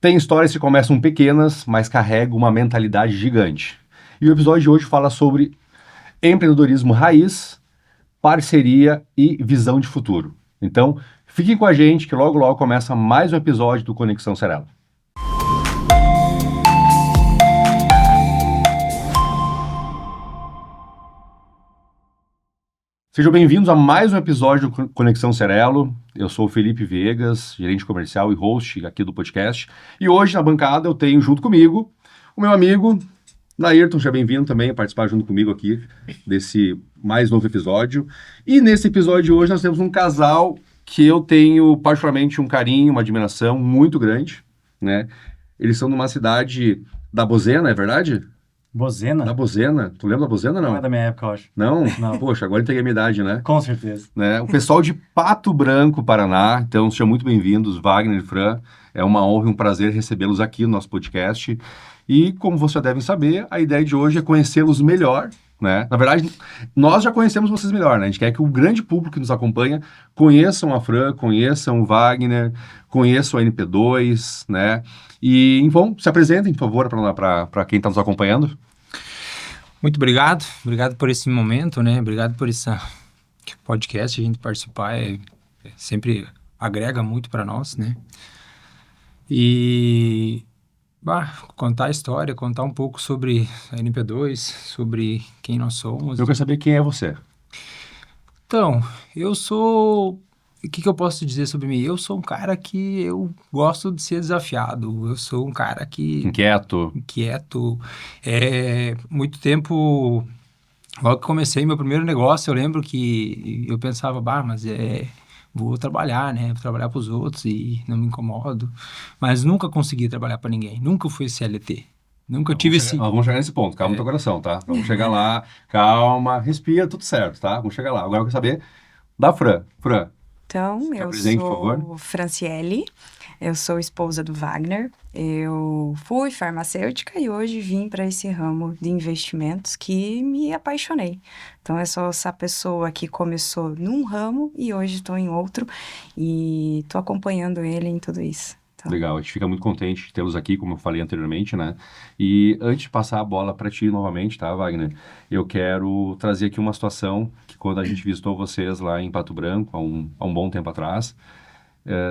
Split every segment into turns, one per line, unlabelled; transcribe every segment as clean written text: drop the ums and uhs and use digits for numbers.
Tem histórias que começam pequenas, mas carregam uma mentalidade gigante. E o episódio de hoje fala sobre empreendedorismo raiz, parceria e visão de futuro. Então, fiquem com a gente que logo logo começa mais um episódio do Conexão Cerelo. Sejam bem-vindos a mais um episódio do Conexão Cerelo. Eu sou o Felipe Viegas, gerente comercial e host aqui do podcast. E hoje na bancada eu tenho junto comigo o meu amigo Nairton, seja bem-vindo também a participar junto comigo aqui desse mais novo episódio. E nesse episódio de hoje nós temos um casal que eu tenho particularmente um carinho, uma admiração muito grande, né? Eles são numa cidade da Bozena, é verdade?
Bozena?
Da Bozena. Tu lembra da Bozena, não?
Não é da minha época, eu acho.
Não?
Não.
Poxa, agora entreguei a minha idade, né?
Com certeza.
Né? O pessoal de Pato Branco, Paraná. Então, sejam muito bem-vindos, Wagner e Fran. É uma honra e um prazer recebê-los aqui no nosso podcast. E, como vocês já devem saber, a ideia de hoje é conhecê-los melhor, né? Na verdade, nós já conhecemos vocês melhor, né? A gente quer que o grande público que nos acompanha conheçam a Fran, conheçam o Wagner, conheçam a NP2, né? E, bom, se apresentem, por favor, para quem está nos acompanhando.
Muito obrigado por esse momento, né? Obrigado por esse podcast, a gente participar, sempre agrega muito para nós, né? E contar a história, contar um pouco sobre a NP2, sobre quem nós somos.
Eu quero saber quem é você.
Então, eu sou... O que eu posso dizer sobre mim? Eu sou um cara que eu gosto de ser desafiado. Eu sou um cara que...
Inquieto.
Muito tempo... Logo que comecei meu primeiro negócio, eu lembro que eu pensava, mas vou trabalhar, né? Vou trabalhar para os outros e não me incomodo. Mas nunca consegui trabalhar para ninguém. Nunca fui CLT. Nunca tive esse...
Vamos chegar nesse ponto. Calma no teu coração, tá? Vamos chegar lá. Calma. Respira, tudo certo, tá? Vamos chegar lá. Agora eu quero saber da Fran. Fran.
Então, eu sou Franciele, eu sou esposa do Wagner, eu fui farmacêutica e hoje vim para esse ramo de investimentos que me apaixonei. Então, eu sou essa pessoa que começou num ramo e hoje estou em outro e estou acompanhando ele em tudo isso. Então...
Legal, a gente fica muito contente de tê-los aqui, como eu falei anteriormente, né? E antes de passar a bola para ti novamente, tá, Wagner? Eu quero trazer aqui uma situação que quando a gente visitou vocês lá em Pato Branco, há um bom tempo atrás,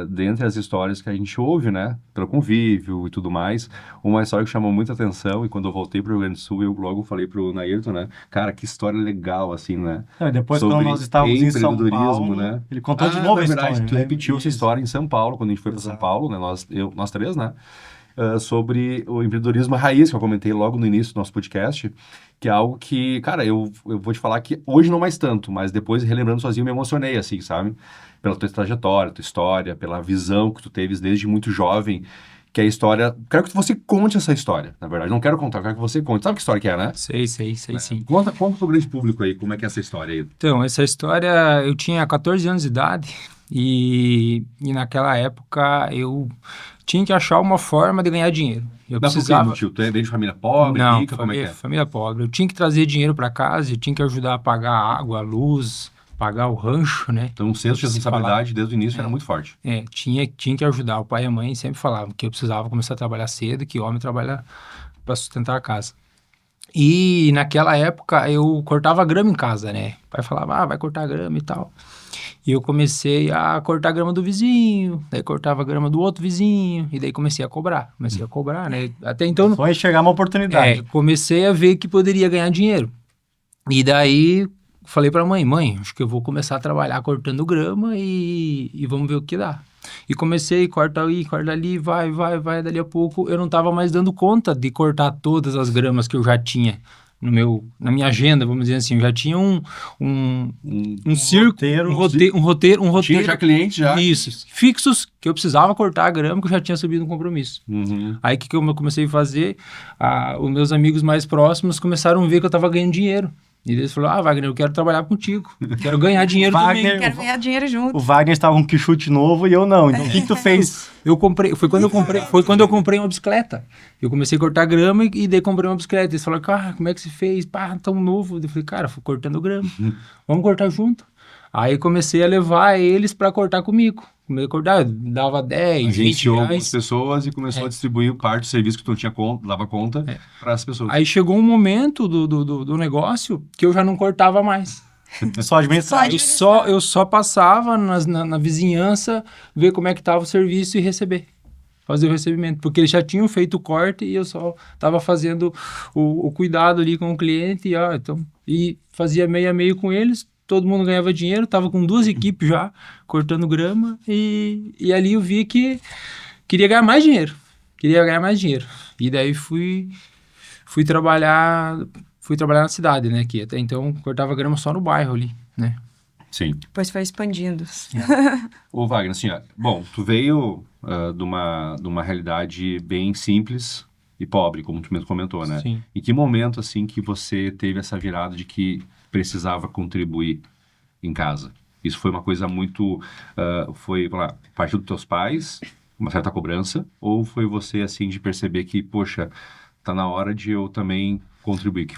dentre as histórias que a gente ouve, né, pelo convívio e tudo mais, uma história que chamou muita atenção e quando eu voltei para o Rio Grande do Sul, eu logo falei pro Nairton, né, cara, que história legal, assim, né?
E depois quando nós estávamos em São Paulo,
né?
Ele contou de novo a história.
Tu repetiu essa história em São Paulo, quando a gente foi para São Paulo, né, nós três, né? Sobre o empreendedorismo raiz, que eu comentei logo no início do nosso podcast, que é algo que, cara, eu vou te falar que hoje não mais tanto, mas depois, relembrando sozinho, me emocionei, assim, sabe? Pela tua trajetória, tua história, pela visão que tu teves desde muito jovem, que a história... Quero que você conte essa história, na verdade. Não quero contar, quero que você conte. Sabe que história que é, né?
Sei, sim.
Conta pro grande público aí, como é que é essa história aí.
Então, essa história, eu tinha 14 anos de idade e naquela época eu tinha que achar uma forma de ganhar dinheiro. Eu precisava...
Tio, tu é bem de família pobre,
Não,
rica, como é que é?
Família pobre. Eu tinha que trazer dinheiro para casa, eu tinha que ajudar a pagar a água, a luz, pagar o rancho, né?
Então, o senso de responsabilidade desde o início era muito forte.
Tinha que ajudar. O pai e a mãe sempre falavam que eu precisava começar a trabalhar cedo, que homem trabalha para sustentar a casa. E naquela época eu cortava grama em casa, né? O pai falava, vai cortar grama e tal. E eu comecei a cortar grama do vizinho, daí cortava grama do outro vizinho, e daí comecei a cobrar, né? Até então...
Só enxergar uma oportunidade.
Comecei a ver que poderia ganhar dinheiro. E daí falei pra mãe, acho que eu vou começar a trabalhar cortando grama e vamos ver o que dá. E comecei, corta ali, vai, dali a pouco eu não tava mais dando conta de cortar todas as gramas que eu já tinha na minha agenda, vamos dizer assim, eu já tinha um roteiro.
Tinha já clientes já.
Isso, fixos, que eu precisava cortar a grama, que eu já tinha subido um compromisso.
Uhum.
Aí o que eu comecei a fazer? Os meus amigos mais próximos começaram a ver que eu tava ganhando dinheiro. E eles falaram, Wagner, eu quero trabalhar contigo. Quero ganhar dinheiro também.
Quero ganhar dinheiro junto.
O Wagner estava com um quichute novo e eu não. Então, o que tu fez?
Foi quando eu comprei uma bicicleta. Eu comecei a cortar grama e daí comprei uma bicicleta. Eles falaram, como é que você fez? Tão novo. Eu falei, cara, fui cortando grama. Vamos cortar junto. Aí comecei a levar eles para cortar comigo. Comecei a cortar, dava 10, 20
Agenciou algumas
reais.
pessoas e começou a distribuir parte do serviço que tu não tinha conta, dava conta para as pessoas.
Aí chegou um momento do negócio que eu já não cortava mais.
Só administrar.
Eu só passava na vizinhança, ver como é que estava o serviço e receber. Fazer o recebimento. Porque eles já tinham feito o corte e eu só estava fazendo o cuidado ali com o cliente. E fazia meio a meio com eles. Todo mundo ganhava dinheiro. Estava com 2 equipes já, cortando grama. E ali eu vi que queria ganhar mais dinheiro. E daí fui trabalhar na cidade, né? Que até então cortava grama só no bairro ali, né?
Sim.
Depois foi expandindo.
Ô, Wagner, assim, ó, bom, tu veio de uma realidade bem simples e pobre, como tu mesmo comentou, né?
Sim.
Em que momento, assim, que você teve essa virada de que precisava contribuir em casa? Isso foi uma coisa muito... foi, vamos lá, partiu dos teus pais, uma certa cobrança, ou foi você, assim, de perceber que, poxa, tá na hora de eu também contribuir?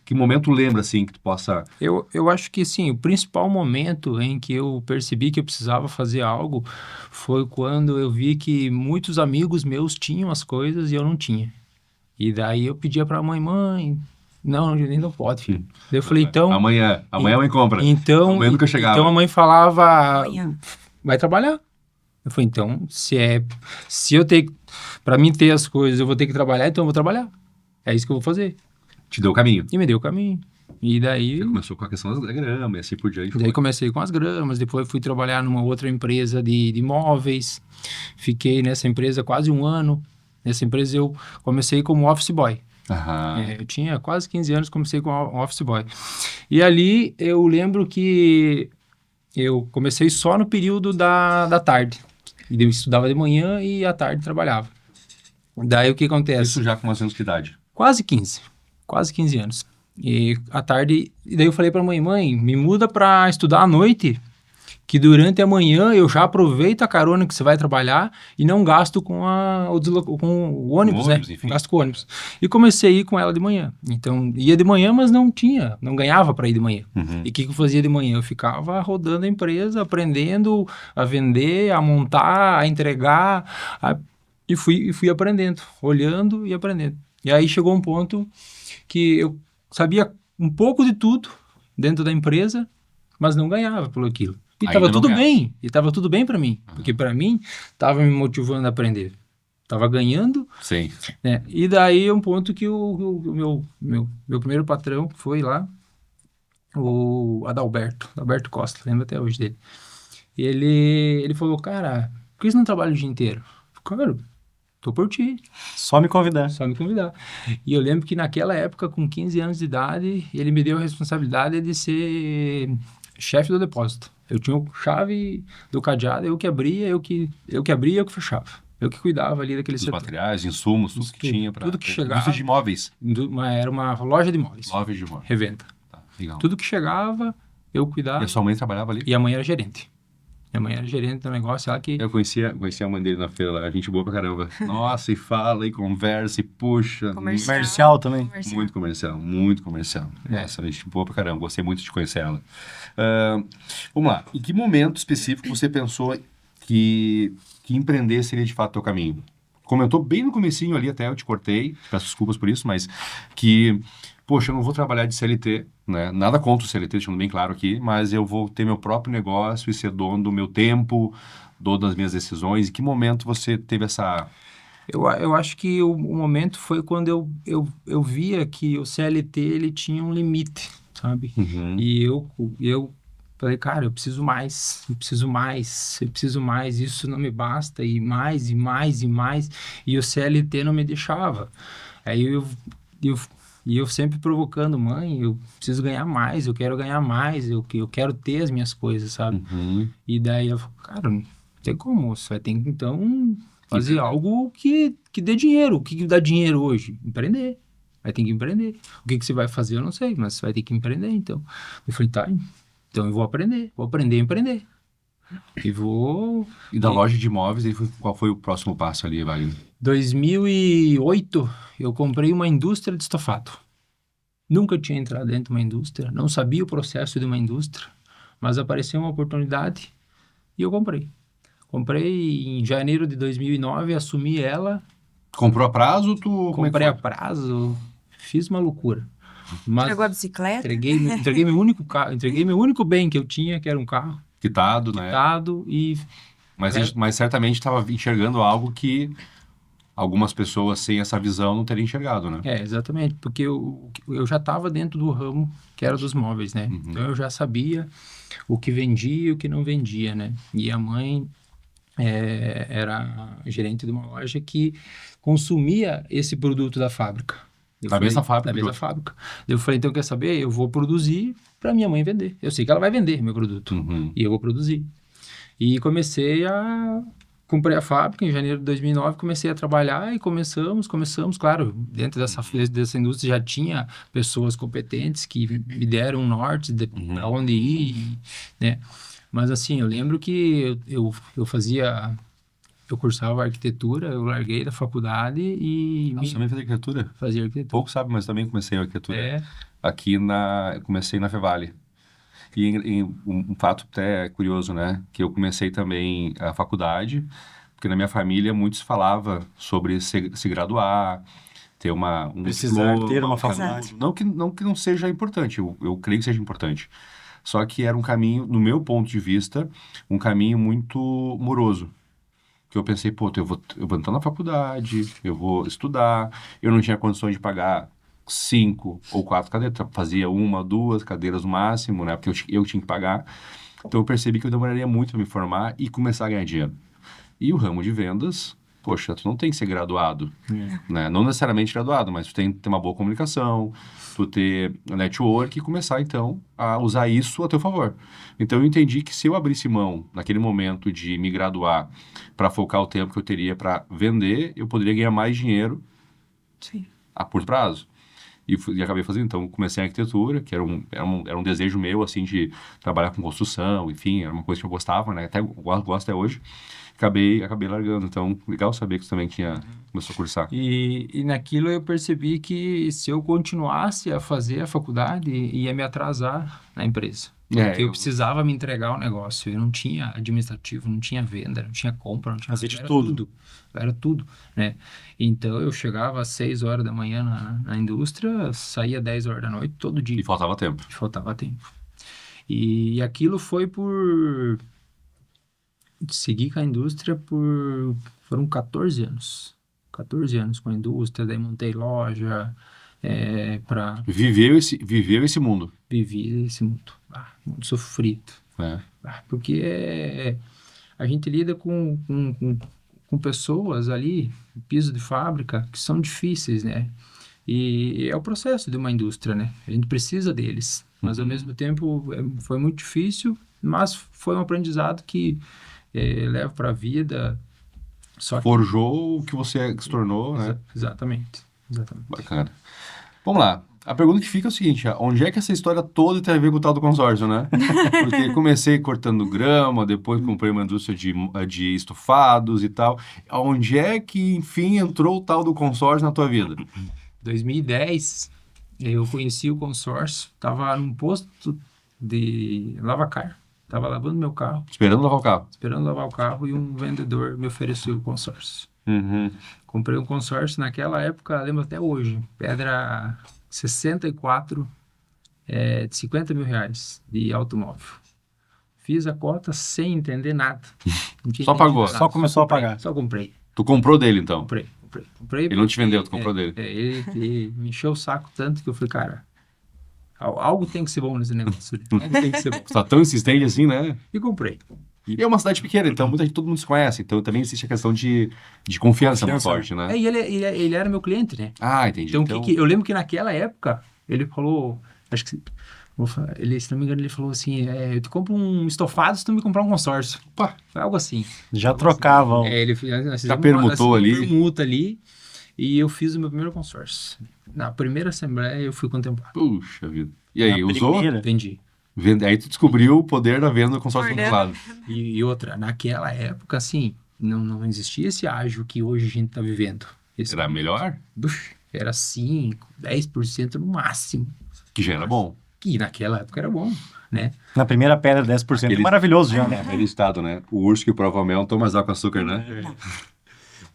Que momento lembra, assim, que tu possa...
Eu acho que, sim, o principal momento em que eu percebi que eu precisava fazer algo foi quando eu vi que muitos amigos meus tinham as coisas e eu não tinha. E daí eu pedia pra mãe, não, não pode, filho. Daí eu falei, então...
Amanhã a mãe compra.
Então,
Amanhã nunca chegava.
Então a mãe falava,
Amanhã.
vai trabalhar. Eu falei, então, se eu ter, pra mim ter as coisas, eu vou ter que trabalhar, então eu vou trabalhar. É isso que eu vou fazer.
Te deu o caminho.
E me deu o caminho. E daí...
Você começou com a questão da grama e assim por diante.
Daí comecei com as gramas, depois fui trabalhar numa outra empresa de imóveis. Fiquei nessa empresa quase 1 ano. Nessa empresa eu comecei como office boy.
Aham.
Eu tinha quase 15 anos, comecei como office boy. E ali eu lembro que eu comecei só no período da tarde. Eu estudava de manhã e à tarde trabalhava. Daí o que acontece?
Isso já com mais ou menos que idade?
Quase 15 anos. E à tarde, e daí eu falei pra mãe, me muda pra estudar à noite, que durante a manhã eu já aproveito a carona que você vai trabalhar e não gasto com o ônibus, né?
enfim.
Não gasto com o ônibus. E comecei a ir com ela de manhã. Então, ia de manhã, mas não ganhava para ir de manhã.
Uhum.
E o que eu fazia de manhã? Eu ficava rodando a empresa, aprendendo a vender, a montar, a entregar, e fui aprendendo, olhando e aprendendo. E aí chegou um ponto que eu sabia um pouco de tudo dentro da empresa, mas não ganhava por aquilo. E estava tudo bem, para mim, porque para mim estava me motivando a aprender. Estava ganhando,
Sim.
né? E daí um ponto que o meu primeiro patrão foi lá, o Adalberto Costa, lembro até hoje dele. E ele falou, cara, por que você não trabalha o dia inteiro? Cara, tô por ti.
Só me convidar.
E eu lembro que naquela época, com 15 anos de idade, ele me deu a responsabilidade de ser chefe do depósito. Eu tinha a chave do cadeado, eu que abria, eu que fechava. Eu que cuidava ali daquele setor.
Os materiais, insumos, tudo que tinha para...
Tudo que chegava.
Indústria de imóveis.
Era uma loja de imóveis.
Lojas de imóveis.
Revenda.
Tá, legal.
Tudo que chegava, eu cuidava.
E a sua mãe trabalhava ali?
E a mãe era gerente. Minha mãe era gerente do negócio, ela que...
Eu conhecia a mãe dele na feira lá, gente boa pra caramba. Nossa, e fala, e conversa, e puxa.
Comercial também.
Muito comercial. Nossa, gente boa pra caramba, gostei muito de conhecer ela. Vamos lá, em que momento específico você pensou que empreender seria de fato o teu caminho? Comentou bem no comecinho ali, até eu te cortei, peço desculpas por isso, mas que... Poxa, eu não vou trabalhar de CLT, né? Nada contra o CLT, deixando bem claro aqui, mas eu vou ter meu próprio negócio e ser dono do meu tempo, dono das minhas decisões. Em que momento você teve essa...
Eu acho que o momento foi quando eu via que o CLT ele tinha um limite, sabe?
Uhum.
E eu falei, cara, eu preciso mais, isso não me basta, e mais. E o CLT não me deixava. Aí eu sempre provocando, mãe, eu preciso ganhar mais, eu quero ganhar mais, eu quero ter as minhas coisas, sabe?
Uhum.
E daí eu falei, cara, não tem como, você vai ter que, então, fazer algo que dê dinheiro. O que dá dinheiro hoje? Empreender. Vai ter que empreender. O que você vai fazer, eu não sei, mas você vai ter que empreender, então. Eu falei, tá, então eu vou aprender a empreender.
E da loja de imóveis, qual foi o próximo passo ali, Wagner?
2008, eu comprei uma indústria de estofado. Nunca tinha entrado dentro de uma indústria, não sabia o processo de uma indústria. Mas apareceu uma oportunidade e eu comprei. Comprei em janeiro de 2009, assumi ela,
Comprou a prazo ou tu... como é que
comprei a
foi?
prazo, fiz uma loucura. Mas
Entregou a bicicleta?
entreguei meu único carro, entreguei meu único bem que eu tinha, que era um carro
Quitado, né?
quitado e
Mas certamente estava enxergando algo que algumas pessoas sem essa visão não teriam enxergado, né?
exatamente, porque eu já estava dentro do ramo que era dos móveis, né? Então eu já sabia o que vendia e o que não vendia, né? E a mãe era gerente de uma loja que consumia esse produto da fábrica.
Da mesma fábrica
Da
de
mesma
outro.
fábrica. Eu falei, então quer saber? Eu vou produzir para minha mãe vender. Eu sei que ela vai vender meu produto
Uhum.
e eu vou produzir. E comecei a... Comprei a fábrica em janeiro de 2009, comecei a trabalhar e começamos, claro, dentro dessa indústria já tinha pessoas competentes que me deram um norte de para onde ir, né? Mas assim, eu lembro que eu fazia, eu cursava arquitetura, eu larguei da faculdade e
Você também fez arquitetura?
fazia arquitetura.
Pouco sabe, mas também comecei a arquitetura.
É,
Eu comecei na Fevale. E um fato até curioso, né? Que eu comecei também a faculdade, porque na minha família muitos falava sobre se graduar, ter um
Precisar
diploma,
ter uma
um
faculdade.
canudo. Não que não seja importante, eu creio que seja importante. Só que era um caminho, no meu ponto de vista, um caminho muito moroso. Que eu pensei, pô, eu vou entrar na faculdade, eu vou estudar, eu não tinha condições de pagar 5 ou 4 cadeiras, fazia 1, 2 cadeiras no máximo, né? Porque eu tinha que pagar. Então eu percebi que eu demoraria muito para me formar e começar a ganhar dinheiro. E o ramo de vendas, poxa, tu não tem que ser graduado, né? Não necessariamente graduado, mas tu tem que ter uma boa comunicação, tu ter network e começar, então, a usar isso a teu favor. Então eu entendi que se eu abrisse mão, naquele momento de me graduar, para focar o tempo que eu teria para vender, eu poderia ganhar mais dinheiro
Sim.
a curto prazo. E acabei fazendo, então, comecei a arquitetura, que era um desejo meu, assim, de trabalhar com construção, enfim, era uma coisa que eu gostava, né? Até gosto até hoje. Acabei largando, então, legal saber que você também começou a cursar.
e naquilo eu percebi que se eu continuasse a fazer a faculdade, ia me atrasar na empresa. Porque eu precisava me entregar o negócio. Eu não tinha administrativo, não tinha venda, não tinha compra, não tinha
Fazia
nada.
de
Era
tudo.
Era tudo, né? Então eu chegava às 6 horas da manhã na indústria, saía 10 horas da noite todo dia.
E faltava tempo.
Faltava tempo. E aquilo foi por... Seguir com a indústria foram 14 anos. 14 anos com a indústria, daí montei loja, para
Viveu esse mundo,
viver esse mundo. Muito sofrido.
né?
Porque a gente lida com pessoas ali, piso de fábrica, que são difíceis, né? E é o processo de uma indústria, né? A gente precisa deles. Mas, ao mesmo tempo, foi muito difícil, mas foi um aprendizado que levo para a vida. Só que...
Forjou o que você se tornou, né?
Exatamente.
Bacana. Vamos lá. A pergunta que fica é o seguinte, onde é que essa história toda tem a ver com o tal do consórcio, né? Porque comecei cortando grama, depois comprei uma indústria de estofados e tal. Onde é que, enfim, entrou o tal do consórcio na tua vida?
2010, eu conheci o consórcio, estava num posto de lavacar. Estava lavando meu carro,
Esperando lavar o carro.
esperando lavar o carro, e um vendedor me ofereceu o consórcio.
Uhum.
Comprei um consórcio naquela época, lembro até hoje, pedra 64, de 50 mil reais de automóvel. Fiz a cota sem entender nada. Não tinha
Só
entendido
pagou.
nada.
Só começou a
comprei,
pagar.
Só comprei.
Tu comprou dele, então?
Comprei.
Ele não te
porque,
vendeu, tu comprou dele.
Ele me encheu o saco tanto que eu falei, cara, algo tem que ser bom nesse negócio. Algo tem que ser bom.
Tu tá tão insistente assim, né?
E comprei.
E é uma cidade pequena, então todo mundo se conhece. Então também existe a questão de confiança muito forte, né?
E ele era meu cliente, né?
Ah, entendi.
Então, eu lembro que naquela época, ele falou, acho que, se não me engano, ele falou assim, eu te compro um estofado se tu me comprar um consórcio. Pá, foi algo assim.
Já trocavam.
Ele
Já permutou ali.
permuta ali, e eu fiz o meu primeiro consórcio. Na primeira assembleia, eu fui contemplado.
Puxa vida. E aí,
Na
usou?
primeira.
Vendi.
Aí tu descobriu o poder da venda do consórcio controlado.
E outra, naquela época, assim, não existia esse ágio que hoje a gente tá vivendo.
Era melhor?
Era 5, 10% no máximo.
Que já era bom.
que naquela época era bom, né?
Na primeira pedra, 10%.
Aquele-
Maravilhoso já, né?
Aquele estado, né? O urso que prova mel toma mais água com açúcar, né?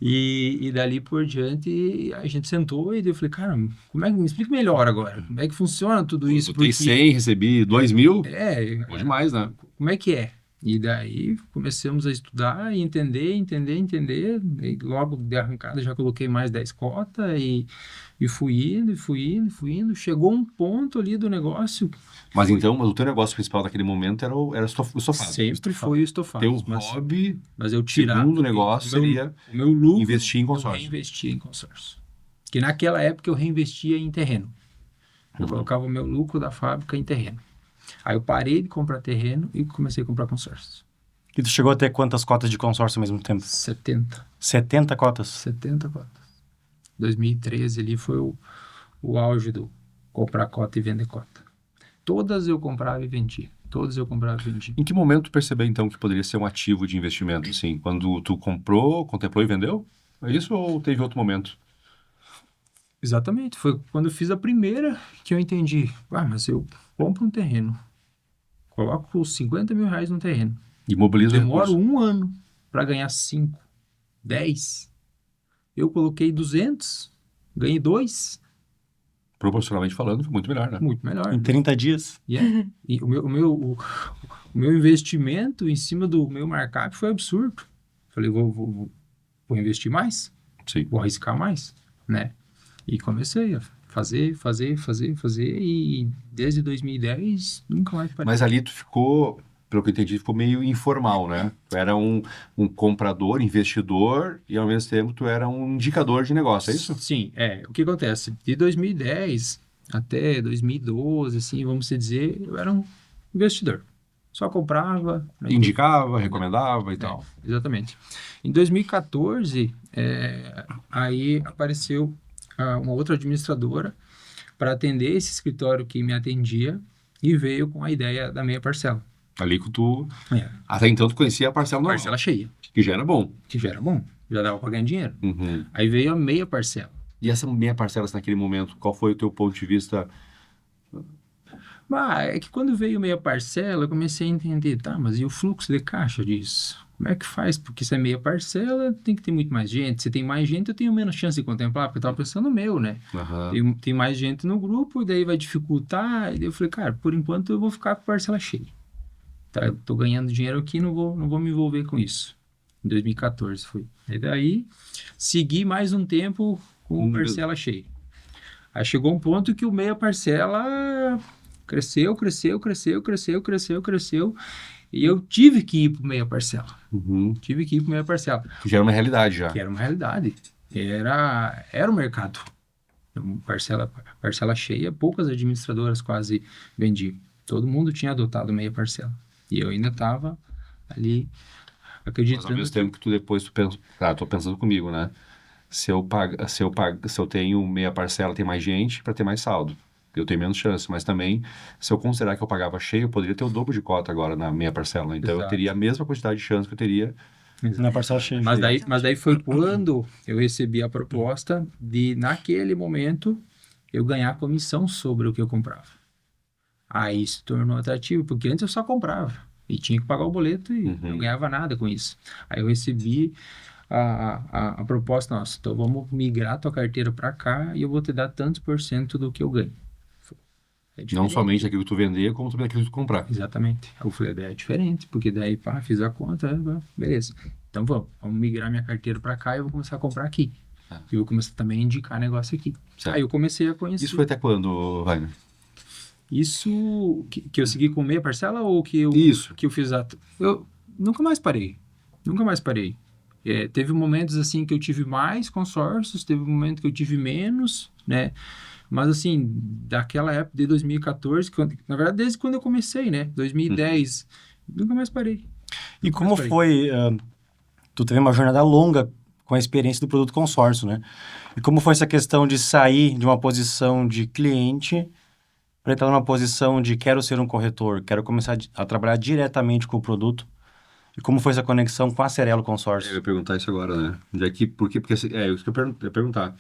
E dali por diante, a gente sentou e daí eu falei, cara, me explica melhor agora, como é que funciona tudo isso?
Botei 100, recebi 2.000.
É,
Bom demais, né?
como é que é? E daí começamos a estudar e entender. E logo de arrancada já coloquei mais 10 cotas e fui indo. Chegou um ponto ali do negócio.
Mas então, o teu negócio principal naquele momento era o estofado.
Sempre foi o estofado.
Teu
mas
hobby,
eu tirar.
segundo negócio, seria
o meu lucro,
investir em
eu
consórcio.
reinvestia em consórcio. Que naquela época eu reinvestia em terreno. Eu colocava o meu lucro da fábrica em terreno. Aí eu parei de comprar terreno e comecei a comprar consórcios.
E tu chegou a ter quantas cotas de consórcio ao mesmo tempo?
70
cotas?
cotas. 2013 ali foi o auge do comprar cota e vender cota. Todas eu comprava e vendia.
Em que momento tu percebeu, então, que poderia ser um ativo de investimento? Assim, quando tu comprou, contemplou e vendeu? É isso ou teve outro momento?
Exatamente. Foi quando eu fiz a primeira que eu entendi. Mas eu compro um terreno, coloco os 50 mil reais no terreno,
Imobiliza o
demoro
recurso.
1 ano para ganhar 5, 10. Eu coloquei 200, ganhei 2,
Proporcionalmente falando, foi muito melhor, né?
muito melhor.
Em 30 dias?
Yeah. E o meu investimento em cima do meu markup foi absurdo. Falei, vou investir mais,
Sim.
vou arriscar mais, né? E comecei a fazer e desde 2010 nunca mais parei.
Mas ali tu ficou, pelo que eu entendi, ficou meio informal, né? Tu era um comprador, investidor e ao mesmo tempo tu era um indicador de negócio, é isso?
Sim, o que acontece? De 2010 até 2012, assim, vamos dizer, eu era um investidor. Só comprava, né?
Indicava, recomendava e tal.
Exatamente. Em 2014, aí apareceu uma outra administradora para atender esse escritório que me atendia e veio com a ideia da meia parcela.
Ali que tu,
É,
até então tu conhecia a parcela normal,
parcela cheia,
que já era bom.
que já era bom, já dava para ganhar dinheiro.
Uhum.
Aí veio a meia parcela.
E essa meia parcela naquele momento, qual foi o teu ponto de vista?
Mas é que quando veio meia parcela, eu comecei a entender, mas e o fluxo de caixa disso? Como é que faz? Porque se é meia parcela, tem que ter muito mais gente. Se tem mais gente, eu tenho menos chance de contemplar, porque eu tava pensando no meu, né?
Aham.
Tem mais gente no grupo, e daí vai dificultar. E daí eu falei, cara, por enquanto eu vou ficar com parcela cheia. Tá, eu tô ganhando dinheiro aqui, não vou me envolver com isso. Em 2014 foi. E daí, segui mais um tempo com parcela cheia. Aí chegou um ponto que o meia parcela cresceu. E eu tive que ir para meia parcela.
Uhum. Que já era uma realidade já.
Que era uma realidade. Era o mercado. Parcela cheia, poucas administradoras quase vendiam. Todo mundo tinha adotado meia parcela. E eu ainda estava ali
Mas
acreditando.
ao mesmo tempo que tu depois tu pensa, tô pensando comigo, né? Se eu tenho meia parcela, tem mais gente para ter mais saldo. Eu tenho menos chance, mas também, se eu considerar que eu pagava cheio, eu poderia ter o dobro de cota agora na meia parcela. Então, eu
Exato.
teria a mesma quantidade de chance que eu teria.
Na parcela cheia.
Mas daí foi quando eu recebi a proposta de, naquele momento, eu ganhar comissão sobre o que eu comprava. Aí se tornou atrativo, porque antes eu só comprava e tinha que pagar o boleto e não ganhava nada com isso. Aí eu recebi a proposta, nossa, então vamos migrar tua carteira para cá e eu vou te dar tantos % do que eu ganho. É
Não
diferente.
somente aquilo que tu vender, como também aquilo que tu comprar.
Exatamente. Eu falei, é diferente, porque daí, fiz a conta, beleza. Então vamos migrar minha carteira para cá e eu vou começar a comprar aqui. E eu vou começar também a indicar negócio aqui.
Certo.
Aí eu comecei a conhecer.
Isso foi até quando, Wagner?
Isso que eu segui com meia parcela ou que eu,
Isso.
que eu fiz eu nunca mais parei. Teve momentos assim que eu tive mais consórcios, teve momentos que eu tive menos, né? Mas assim, daquela época de 2014, na verdade desde quando eu comecei, né? 2010, nunca mais parei.
E como foi, tu teve uma jornada longa com a experiência do produto consórcio, né? E como foi essa questão de sair de uma posição de cliente para entrar numa posição de quero ser um corretor, quero começar a trabalhar diretamente com o produto? E como foi essa conexão com a Cerelo Consórcio?
Eu ia perguntar isso agora, né? Porque isso que eu ia perguntar.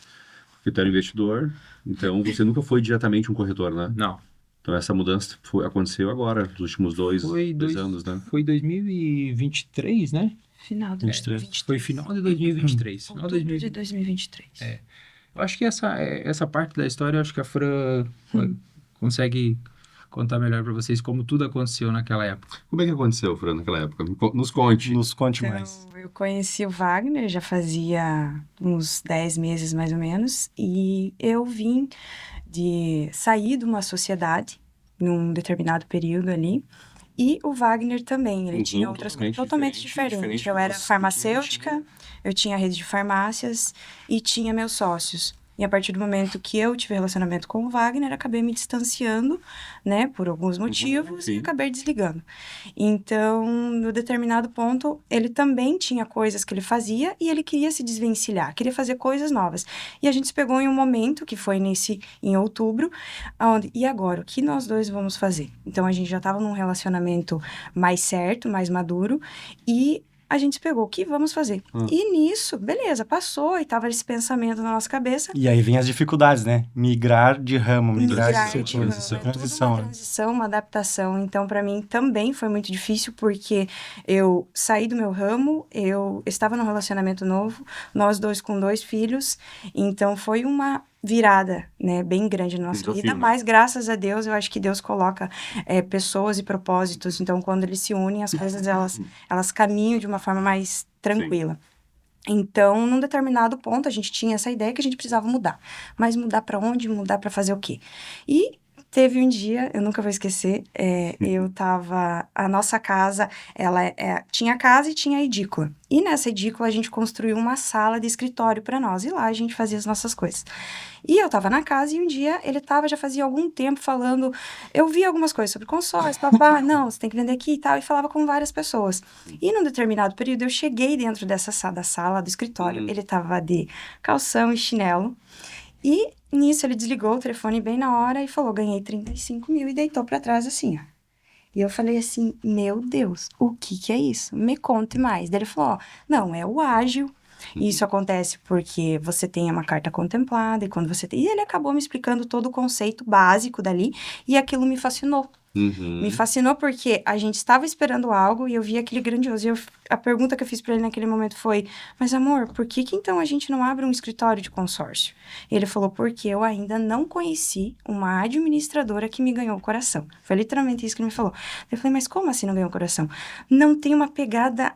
Porque tu era investidor, então você nunca foi diretamente um corretor, né?
Não.
Então essa mudança aconteceu agora, nos últimos dois anos, né?
Foi 2023, né?
Final de
23.
Foi final de 2023. Final de
outubro de 2023.
Eu acho que essa parte da história, eu acho que a Fran consegue contar melhor para vocês como tudo aconteceu naquela época.
Como é que aconteceu, Fran, naquela época? Nos conte.
Nos conte
Então,
mais.
eu conheci o Wagner já fazia uns 10 meses, mais ou menos, e eu vim de sair de uma sociedade num determinado período ali, e o Wagner também, ele tinha outras coisas totalmente diferentes. Eu era farmacêutica, eu tinha rede de farmácias e tinha meus sócios. E a partir do momento que eu tive relacionamento com o Wagner, acabei me distanciando, né, por alguns motivos, e acabei desligando. Então, no determinado ponto, ele também tinha coisas que ele fazia e ele queria se desvencilhar, queria fazer coisas novas. E a gente se pegou em um momento, que foi em outubro, onde, e agora, o que nós dois vamos fazer? Então, a gente já estava num relacionamento mais certo, mais maduro, e a gente se pegou, o que vamos fazer? E nisso, beleza, passou e tava esse pensamento na nossa cabeça.
E aí vem as dificuldades, né? Migrar de ramo, migrar de
Migrar
setor.
de ramo,
Transição,
uma
né?
transição, uma adaptação. Então, para mim, também foi muito difícil, porque eu saí do meu ramo, eu estava num relacionamento novo, nós dois com 2 filhos, então foi uma virada, né, bem grande na nossa
Desafio,
vida,
né?
mas graças a Deus, eu acho que Deus coloca pessoas e propósitos, então quando eles se unem, as coisas, elas caminham de uma forma mais tranquila. Então, num determinado ponto, a gente tinha essa ideia que a gente precisava mudar. Mas mudar para onde? Mudar para fazer o quê? E teve um dia, eu nunca vou esquecer, eu tava... A nossa casa, ela tinha casa e tinha edícula. E nessa edícula, a gente construiu uma sala de escritório para nós. E lá, a gente fazia as nossas coisas. E eu tava na casa e um dia, ele tava, já fazia algum tempo, falando... Eu vi algumas coisas sobre consórcio, papá, não, você tem que vender aqui e tal. E falava com várias pessoas. E num determinado período, eu cheguei dentro da sala do escritório. Ele tava de calção e chinelo. E nisso ele desligou o telefone bem na hora e falou, ganhei 35 mil, e deitou pra trás assim, ó. E eu falei assim, meu Deus, o que é isso? Me conte mais. Daí ele falou, ó, não, é o ágil. E isso acontece porque você tem uma carta contemplada e quando você tem... E ele acabou me explicando todo o conceito básico dali e aquilo me fascinou. Me fascinou porque a gente estava esperando algo e eu vi aquele grandioso. E a pergunta que eu fiz para ele naquele momento foi, mas amor, por que então a gente não abre um escritório de consórcio? Ele falou, porque eu ainda não conheci uma administradora que me ganhou o coração. Foi literalmente isso que ele me falou. Eu falei, mas como assim não ganhou o coração? Não tem uma pegada...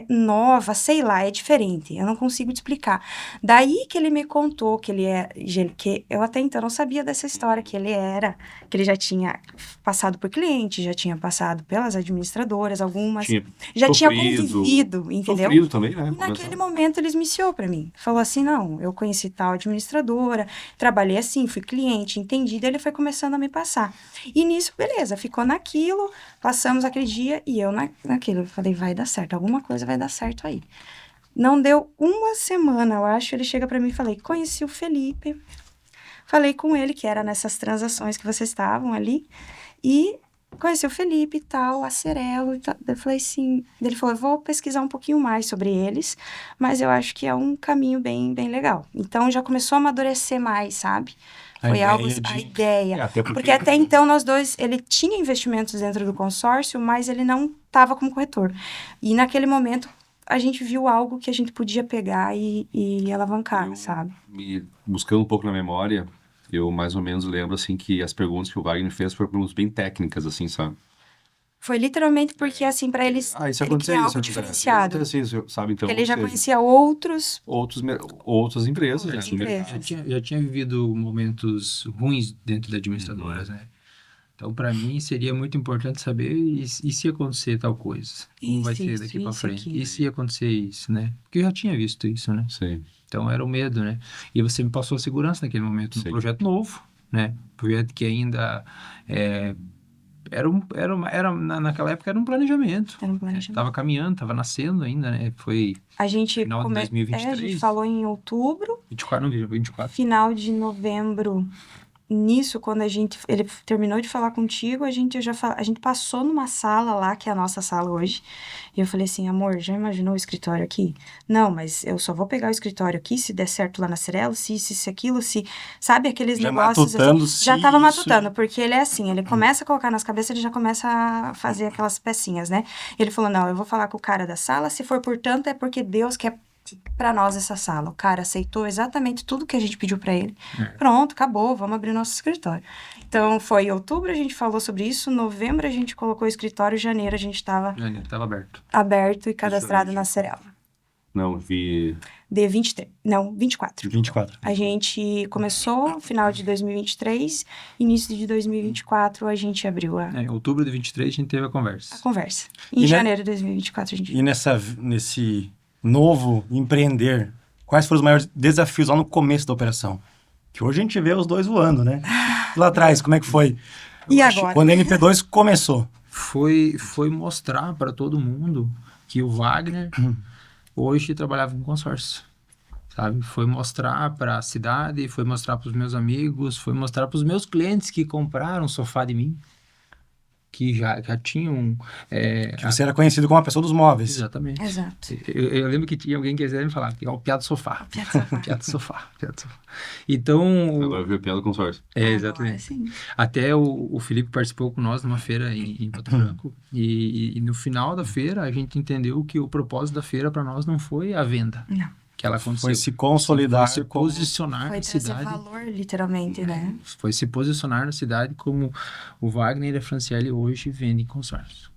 nova, sei lá, é diferente. Eu não consigo te explicar. Daí que ele me contou que ele é... Que eu até então não sabia dessa história, que ele já tinha passado por cliente, já tinha passado pelas administradoras, algumas... já tinha convivido, entendeu?
Sofrido também, né?
E naquele momento ele iniciou pra mim. Falou assim, não, eu conheci tal administradora, trabalhei assim, fui cliente, entendi. Daí ele foi começando a me passar. E nisso, beleza, ficou naquilo, passamos aquele dia e eu naquilo. Eu falei, vai dar certo, alguma coisa vai dar certo aí. Não deu uma semana, eu acho, ele chega pra mim e falei, conheci o Felipe, falei com ele, que era nessas transações que vocês estavam ali, e conheci o Felipe e tal, a Cerelo e tal. Eu falei assim, ele falou, eu vou pesquisar um pouquinho mais sobre eles, mas eu acho que é um caminho bem, bem legal. Então, já começou a amadurecer mais, sabe? Foi a ideia. Porque até então, nós dois, ele tinha investimentos dentro do consórcio, mas ele não estava como corretor. E naquele momento, a gente viu algo que a gente podia pegar e alavancar, sabe?
Buscando um pouco na memória, eu mais ou menos lembro, assim, que as perguntas que o Wagner fez foram perguntas bem técnicas, assim, sabe?
Foi literalmente porque, assim, para eles,
isso
ele
aconteceu,
queria
isso
algo diferenciado.
isso, sabe? Então,
Ele já conhecia outras
empresas, né?
Já tinha vivido momentos ruins dentro da administradoras, né? Então, para mim, seria muito importante saber e se acontecer tal coisa? Como vai ser daqui para frente? E se acontecer isso, né? Porque eu já tinha visto isso, né?
Sim.
Então, era o medo, né? E você me passou a segurança naquele momento, um projeto novo, né? Projeto que ainda naquela época era um planejamento.
Era um planejamento.
Tava caminhando, tava nascendo ainda, né? Foi final de 2023.
A gente falou em outubro.
24.
Final de novembro, nisso, quando ele terminou de falar contigo, a gente passou numa sala lá, que é a nossa sala hoje, e eu falei assim, amor, já imaginou o escritório aqui? Não, mas eu só vou pegar o escritório aqui, se der certo lá na Cirelo, se isso, se aquilo, se... Sabe aqueles
Já
negócios...
matutando
assim, já tava
isso.
matutando, porque ele é assim, ele começa a colocar nas cabeças, ele já começa a fazer aquelas pecinhas, né? Ele falou, não, eu vou falar com o cara da sala, se for por tanto, é porque Deus quer para nós essa sala. O cara aceitou exatamente tudo que a gente pediu para ele. Pronto, acabou, vamos abrir nosso escritório. Então, foi em outubro a gente falou sobre isso, novembro a gente colocou o escritório, janeiro a gente estava aberto e cadastrado na Cirelo.
Não, vi...
De 23, não, 24.
24.
A gente começou no final de 2023, início de 2024 a gente abriu
Em outubro de 23 a gente teve a conversa.
Em janeiro de 2024 a gente...
E nesse novo empreender, quais foram os maiores desafios lá no começo da operação? Que hoje a gente vê os dois voando, né? Lá atrás, como é que foi?
E agora?
Quando a MP2 começou.
Foi mostrar para todo mundo que o Wagner hoje trabalhava com consórcio, sabe? Foi mostrar para a cidade, foi mostrar para os meus amigos, foi mostrar para os meus clientes que compraram sofá de mim, que já tinham...
Que você era conhecido como a pessoa dos móveis.
Exatamente.
Exato.
Eu lembro que tinha alguém que queria me falar, que é o piado sofá. Piado sofá. Então...
Agora viu o piada do consórcio.
Exatamente.
Agora, sim.
Até o Felipe participou com nós numa feira em Pato Branco. E no final da feira, a gente entendeu que o propósito da feira para nós não foi a venda.
Não.
Que ela aconteceu.
Foi se consolidar.
Foi se posicionar
Foi
na
trazer
cidade.
valor, literalmente, né?
Foi se posicionar na cidade como o Wagner e a Franciele hoje vendem consórcio.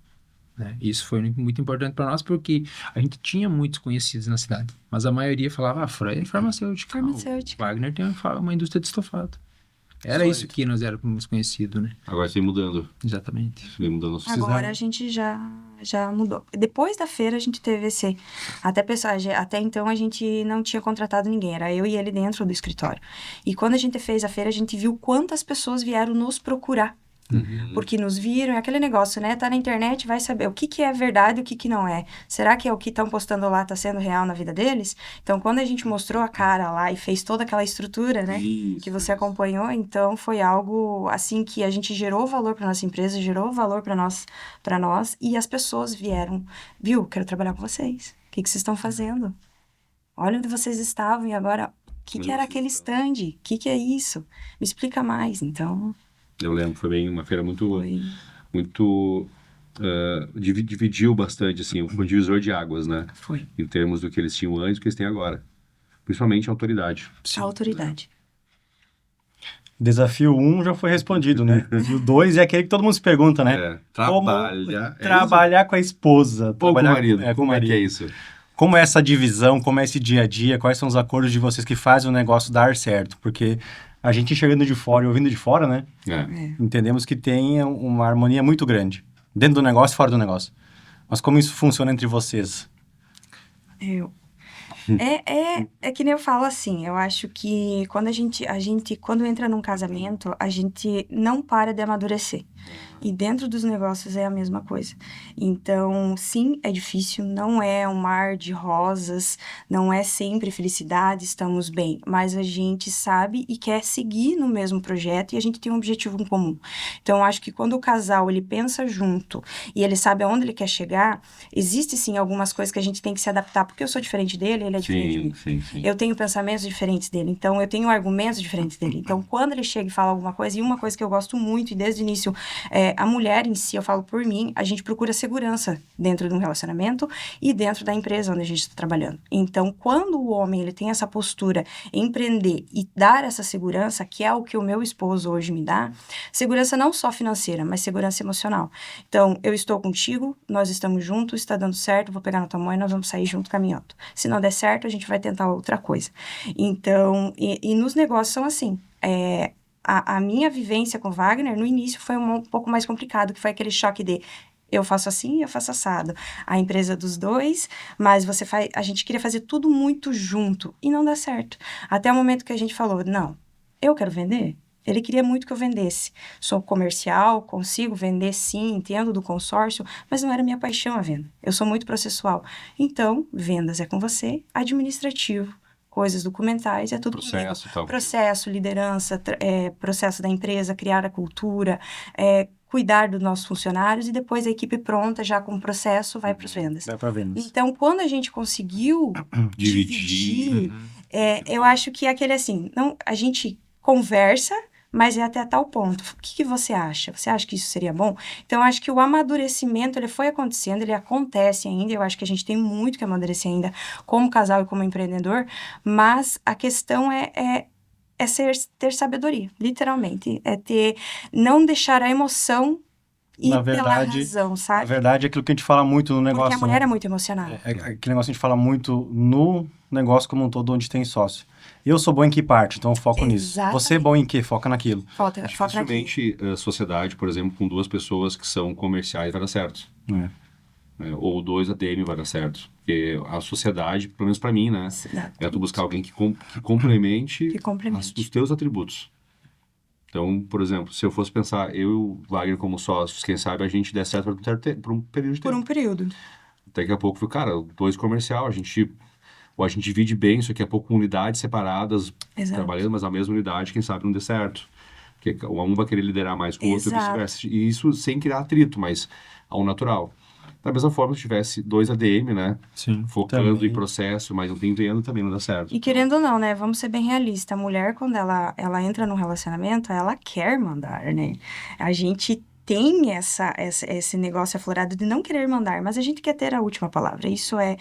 Né? Isso foi muito importante para nós porque a gente tinha muitos conhecidos na cidade, mas a maioria falava, Freire é farmacêutica. O Wagner tem uma indústria de estofado. Era isso que nós éramos conhecidos, né?
Agora você mudando.
Exatamente.
Você mudando as
Agora a gente já mudou. Depois da feira a gente teve esse... Até então a gente não tinha contratado ninguém. Era eu e ele dentro do escritório. E quando a gente fez a feira, a gente viu quantas pessoas vieram nos procurar. Porque nos viram, é aquele negócio, né? Tá na internet, vai saber o que é verdade e o que não é. Será que é o que estão postando lá tá sendo real na vida deles? Então, quando a gente mostrou a cara lá e fez toda aquela estrutura, né? Que você acompanhou, então foi algo assim que a gente gerou valor para nossa empresa, gerou valor para nós e as pessoas vieram, viu? Quero trabalhar com vocês. O que vocês estão fazendo? Olha onde vocês estavam e agora, o que era aquele stand? O que é isso? Me explica mais, então...
Eu lembro, foi bem uma feira dividiu bastante, assim, foi um divisor de águas, né?
Foi.
Em termos do que eles tinham antes e do que eles têm agora. Principalmente a autoridade.
A autoridade.
Desafio 1 já foi respondido, né? E o 2 é aquele que todo mundo se pergunta, né? Trabalhar com a esposa.
Ou com o marido.
Como é
que é isso?
Como é essa divisão, como é esse dia a dia, quais são os acordos de vocês que fazem o negócio dar certo? Porque a gente enxergando de fora e ouvindo de fora, né? Entendemos que tem uma harmonia muito grande. Dentro do negócio e fora do negócio. Mas como isso funciona entre vocês?
É que nem eu falo assim, eu acho que quando a gente quando entra num casamento, a gente não para de amadurecer. E dentro dos negócios é a mesma coisa. Então, sim, é difícil, não é um mar de rosas, não é sempre felicidade, estamos bem, mas a gente sabe e quer seguir no mesmo projeto e a gente tem um objetivo em comum. Então, acho que quando o casal, ele pensa junto e ele sabe aonde ele quer chegar, existe sim algumas coisas que a gente tem que se adaptar, porque eu sou diferente dele, ele é diferente de mim.
Sim.
Eu tenho pensamentos diferentes dele, então eu tenho argumentos diferentes dele. Então, quando ele chega e fala alguma coisa, e uma coisa que eu gosto muito, e desde o início, a mulher em si, eu falo por mim, a gente procura segurança dentro de um relacionamento e dentro da empresa onde a gente está trabalhando. Então, quando o homem ele tem essa postura, empreender e dar essa segurança, que é o que o meu esposo hoje me dá, segurança não só financeira, mas segurança emocional. Então, eu estou contigo, nós estamos juntos, está dando certo, vou pegar na tua mão e nós vamos sair junto caminhando. Se não der certo, a gente vai tentar outra coisa. Então, e nos negócios são assim, a minha vivência com Wagner, no início, foi um pouco mais complicado, que foi aquele choque de eu faço assim, eu faço assado. A empresa dos dois, mas a gente queria fazer tudo muito junto, e não dá certo. Até o momento que a gente falou, não, eu quero vender. Ele queria muito que eu vendesse. Sou comercial, consigo vender sim, entendo do consórcio, mas não era minha paixão a venda. Eu sou muito processual. Então, vendas é com você, administrativo coisas documentais, é tudo
Processo e tal.
processo, liderança, processo da empresa, criar a cultura, cuidar dos nossos funcionários e depois a equipe pronta, já com o processo, vai para as vendas.
Vai para vendas.
Então, quando a gente conseguiu dividir, eu acho que é aquele assim, não, a gente conversa, mas é até tal ponto. O que você acha? Você acha que isso seria bom? Então, eu acho que o amadurecimento, ele foi acontecendo, ele acontece ainda, eu acho que a gente tem muito que amadurecer ainda como casal e como empreendedor, mas a questão é ter sabedoria, literalmente. Não deixar a emoção ir pela razão, sabe?
Na verdade, é aquilo que a gente fala muito no negócio.
Porque a mulher é muito emocionada.
Aquele negócio que a gente fala muito no negócio como um todo, onde tem sócio. Eu sou bom em que parte, então eu foco nisso. Você é bom em que? Foca naquilo.
Foca naquilo.
Dificilmente a sociedade, por exemplo, com 2 pessoas que são comerciais vai dar certo. Ou 2 ADM vai dar certo. Porque a sociedade, pelo menos para mim, né? É tu buscar alguém que complemente os teus atributos. Então, por exemplo, se eu fosse pensar, eu e o Wagner como sócios, quem sabe a gente der certo por um período de tempo.
Por um período.
Daqui a pouco, cara, 2 comercial, a gente divide bem, isso aqui é pouco unidades separadas, trabalhando, mas a mesma unidade, quem sabe não dê certo. Porque um vai querer liderar mais que o outro, vice-versa. E isso sem criar atrito, mas ao natural. Da mesma forma, se tivesse 2 ADM, né?
Sim,
focando
também.
em processo, mas não entendendo, também não dá certo.
E querendo ou não, né? Vamos ser bem realistas. A mulher, quando ela entra num relacionamento, ela quer mandar, né? A gente tem esse negócio aflorado de não querer mandar, mas a gente quer ter a última palavra. Isso
Uma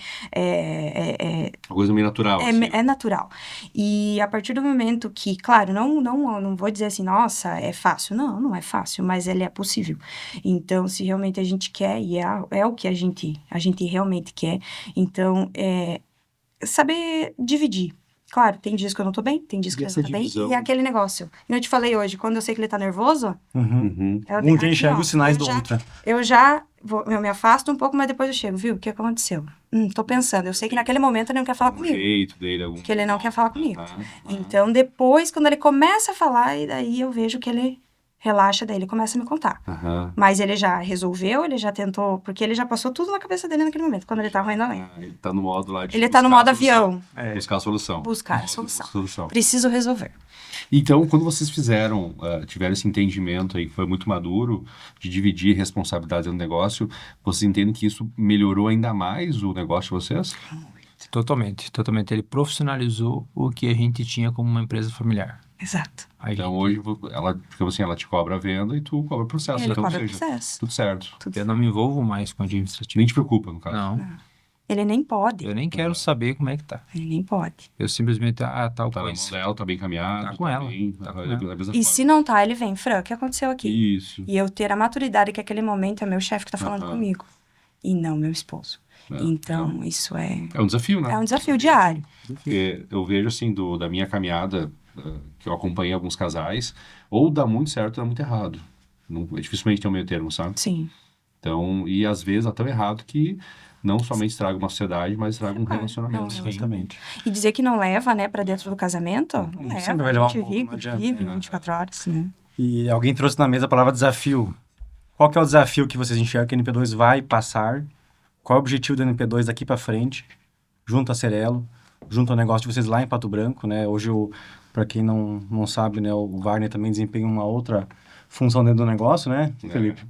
coisa meio natural.
É natural. E a partir do momento que, claro, não vou dizer assim, nossa, é fácil. Não é fácil, mas ele é possível. Então, se realmente a gente quer, e é o que a gente realmente quer, então, saber dividir. Claro, tem dias que eu não tô bem, tem dias que ele não tá bem, e é aquele negócio. E eu te falei hoje, quando eu sei que ele tá nervoso...
Um dia enxerga os sinais do outro.
Eu já eu me afasto um pouco, mas depois eu chego, viu? O que aconteceu? Tô pensando, eu sei que naquele momento ele não quer falar comigo.
Jeito dele,
que ele não quer falar comigo. Então, depois, quando ele começa a falar, e daí eu vejo que ele relaxa, daí ele começa a me contar. Mas ele já resolveu, ele já tentou, porque ele já passou tudo na cabeça dele naquele momento, quando ele tá roendo a lenha.
Ele tá no modo lá de
Ele tá no modo avião.
Buscar a solução.
Buscar a solução. Preciso resolver.
Então, quando vocês tiveram esse entendimento aí, que foi muito maduro, de dividir responsabilidades no negócio, vocês entendem que isso melhorou ainda mais o negócio de vocês?
Totalmente. Ele profissionalizou o que a gente tinha como uma empresa familiar.
Exato.
Então, hoje, ela te cobra a venda e tu cobra o processo.
Ele
então,
cobra o processo.
Tudo certo.
Eu não me envolvo mais com administrativo.
Nem te preocupa, no caso.
Não.
Ele nem pode.
Eu nem quero saber como é que tá.
Ele nem pode.
Eu simplesmente, tal
Tá
coisa.
na mão dela, tá bem caminhado.
Tá com ela.
Tá
com
com
ela.
E se não tá, ele vem. Fran, o que aconteceu aqui?
Isso.
E eu ter a maturidade que aquele momento é meu chefe que tá falando comigo. E não meu esposo. Então, isso é...
É um desafio, né?
É um desafio diário.
Porque eu vejo, assim, da minha caminhada, que eu acompanhei alguns casais, ou dá muito certo ou dá muito errado. Dificilmente tem um meio termo, sabe?
Sim.
Então, e às vezes dá tão errado que não somente estraga uma sociedade, mas estraga um relacionamento.
Exatamente.
E dizer que não leva, né, pra dentro do casamento, não leva.
Sempre vai levar
a gente
um pouco, não
vive 24 horas, né?
E alguém trouxe na mesa a palavra desafio. Qual que é o desafio que vocês enxergam que a NP2 vai passar? Qual é o objetivo da NP2 daqui para frente, junto a Cerelo, junto ao negócio de vocês lá em Pato Branco, né? Hoje, para quem não sabe, né, o Wagner também desempenha uma outra função dentro do negócio, né, Felipe?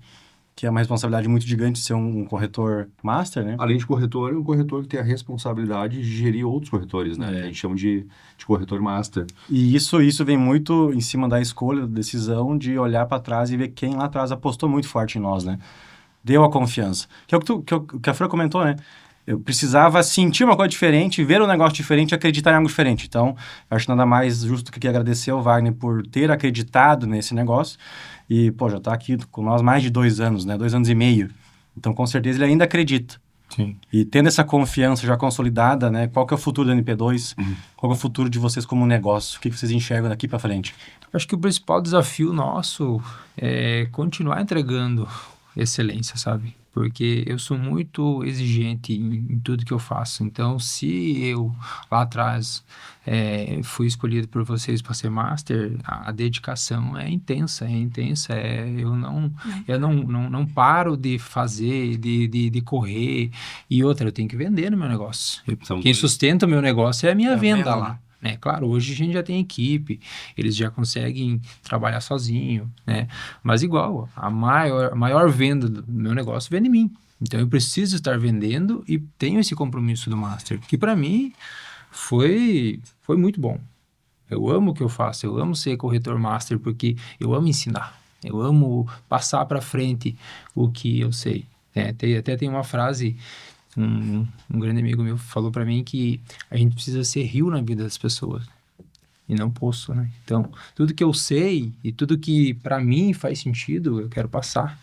Que é uma responsabilidade muito gigante de ser um corretor master, né?
Além de corretor, é um corretor que tem a responsabilidade de gerir outros corretores, né? A gente chama de corretor master.
E isso vem muito em cima da escolha, da decisão de olhar para trás e ver quem lá atrás apostou muito forte em nós, né? Deu a confiança. Que é o que a Fran comentou, né? Eu precisava sentir uma coisa diferente, ver um negócio diferente e acreditar em algo diferente. Então, eu acho nada mais justo que agradecer ao Wagner por ter acreditado nesse negócio. E, já está aqui com nós mais de 2 anos, né? 2 anos e meio. Então, com certeza, ele ainda acredita.
Sim.
E tendo essa confiança já consolidada, né? Qual que é o futuro da NP2? Qual que é o futuro de vocês como negócio? O que vocês enxergam daqui para frente?
Eu acho que o principal desafio nosso é continuar entregando excelência, sabe? porque eu sou muito exigente em tudo que eu faço. Então, se eu lá atrás fui escolhido por vocês para ser master, a dedicação é intensa, eu não paro de fazer, de correr. E outra, eu tenho que vender no meu negócio. Quem sustenta o meu negócio é a minha venda lá. Né? Claro, hoje a gente já tem equipe, eles já conseguem trabalhar sozinho, né? Mas igual, a maior venda do meu negócio vem de mim. Então eu preciso estar vendendo e tenho esse compromisso do Master, que para mim foi muito bom. Eu amo o que eu faço, eu amo ser corretor Master porque eu amo ensinar, eu amo passar para frente o que eu sei. Até tem uma frase. Um grande amigo meu falou para mim que a gente precisa ser rio na vida das pessoas e não poço, né? Então, tudo que eu sei e tudo que para mim faz sentido, eu quero passar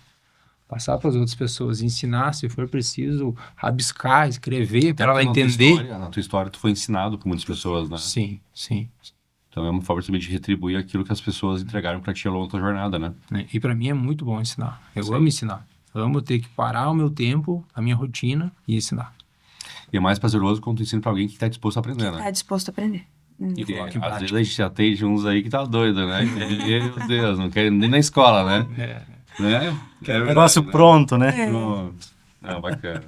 para as outras pessoas, ensinar se for preciso, rabiscar, escrever para ela entender.
Na tua história, tu foi ensinado por muitas pessoas, né?
Sim.
Então é uma forma também de retribuir aquilo que as pessoas entregaram para ti ao longo da tua jornada, né?
E para mim é muito bom ensinar. Eu amo ensinar. Amo ter que parar o meu tempo, a minha rotina e ensinar.
E é mais prazeroso quando tu ensina pra alguém que tá disposto a aprender, né?
Tá disposto a aprender.
E às vezes a gente atende uns aí que tá doido, né? Meu Deus, não quer nem na escola, né? Né?
É um negócio pronto, né?
Pronto. Não, bacana.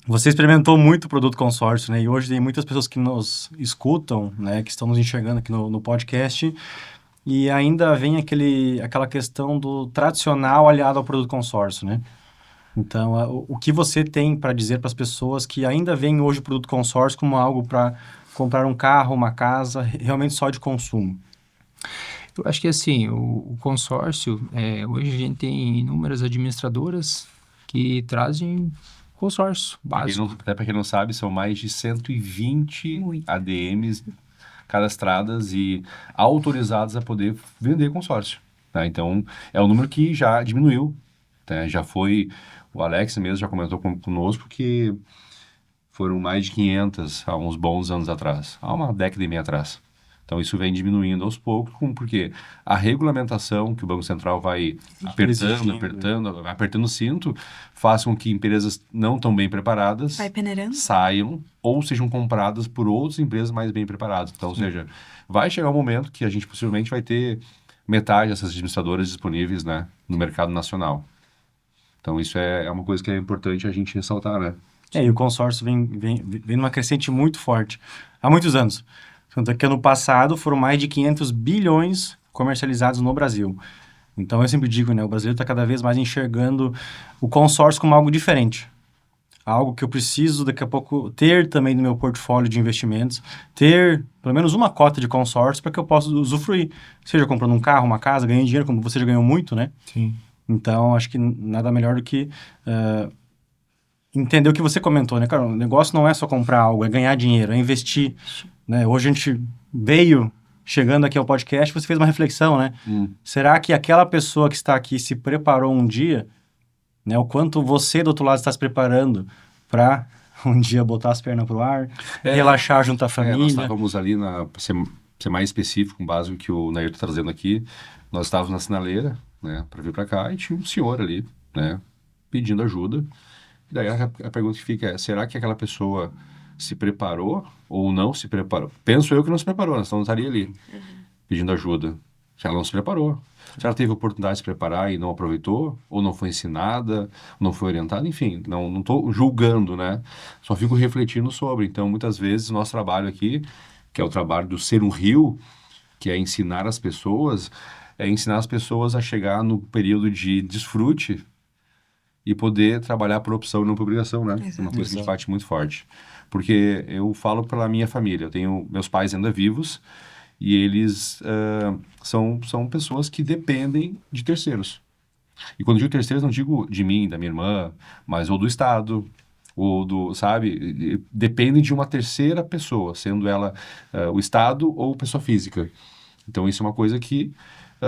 Você experimentou muito o produto consórcio, né? E hoje tem muitas pessoas que nos escutam, né? Que estão nos enxergando aqui no podcast. E ainda vem aquela questão do tradicional aliado ao produto consórcio, né? Então, o que você tem para dizer para as pessoas que ainda veem hoje o produto consórcio como algo para comprar um carro, uma casa, realmente só de consumo?
Eu acho que assim, o consórcio, hoje a gente tem inúmeras administradoras que trazem consórcio básico.
Até para quem não sabe, são mais de 120 ADMs cadastradas e autorizadas a poder vender consórcio. Tá? Então, é um número que já diminuiu. Tá? Já foi, o Alex mesmo já comentou conosco que foram mais de 500 há uns bons anos atrás, há uma década e meia atrás. Então, isso vem diminuindo aos poucos, porque a regulamentação que o Banco Central vai apertando o cinto, faz com que empresas não tão bem preparadas saiam ou sejam compradas por outras empresas mais bem preparadas. Então, ou seja, vai chegar um momento que a gente possivelmente vai ter metade dessas administradoras disponíveis, né, no mercado nacional. Então, isso é uma coisa que é importante a gente ressaltar, né?
E o consórcio vem numa crescente muito forte, há muitos anos. Tanto é que ano passado foram mais de 500 bilhões comercializados no Brasil. Então, eu sempre digo, né? O brasileiro está cada vez mais enxergando o consórcio como algo diferente. Algo que eu preciso, daqui a pouco, ter também no meu portfólio de investimentos. Ter, pelo menos, uma cota de consórcio para que eu possa usufruir. Seja comprando um carro, uma casa, ganhando dinheiro, como você já ganhou muito, né?
Sim.
Então, acho que nada melhor do que entender o que você comentou, né? Cara, o negócio não é só comprar algo, é ganhar dinheiro, é investir. Né? Hoje a gente veio, chegando aqui ao podcast, você fez uma reflexão, né? Será que aquela pessoa que está aqui se preparou um dia, né? O quanto você do outro lado está se preparando para um dia botar as pernas pro ar, relaxar junto à família?
Nós estávamos ali, para ser mais específico, com base no que o Nair está trazendo aqui, nós estávamos na sinaleira, né, para vir para cá, e tinha um senhor ali, né, pedindo ajuda. E daí a pergunta que fica é, será que aquela pessoa se preparou ou não se preparou? Penso eu que não se preparou, senão não estaria ali pedindo ajuda. Se ela não se preparou. Se ela teve a oportunidade de se preparar e não aproveitou, ou não foi ensinada, não foi orientada, enfim, não estou julgando, né? Só fico refletindo sobre. Então, muitas vezes, o nosso trabalho aqui, que é o trabalho do ser um rio, que é ensinar as pessoas, a chegar no período de desfrute e poder trabalhar por opção e não por obrigação, né? É uma coisa que a gente bate muito forte. Porque eu falo pela minha família, eu tenho meus pais ainda vivos e eles são pessoas que dependem de terceiros. E quando eu digo terceiros, não digo de mim, da minha irmã, mas ou do Estado, ou do, sabe? Dependem de uma terceira pessoa, sendo ela o Estado ou pessoa física. Então isso é uma coisa que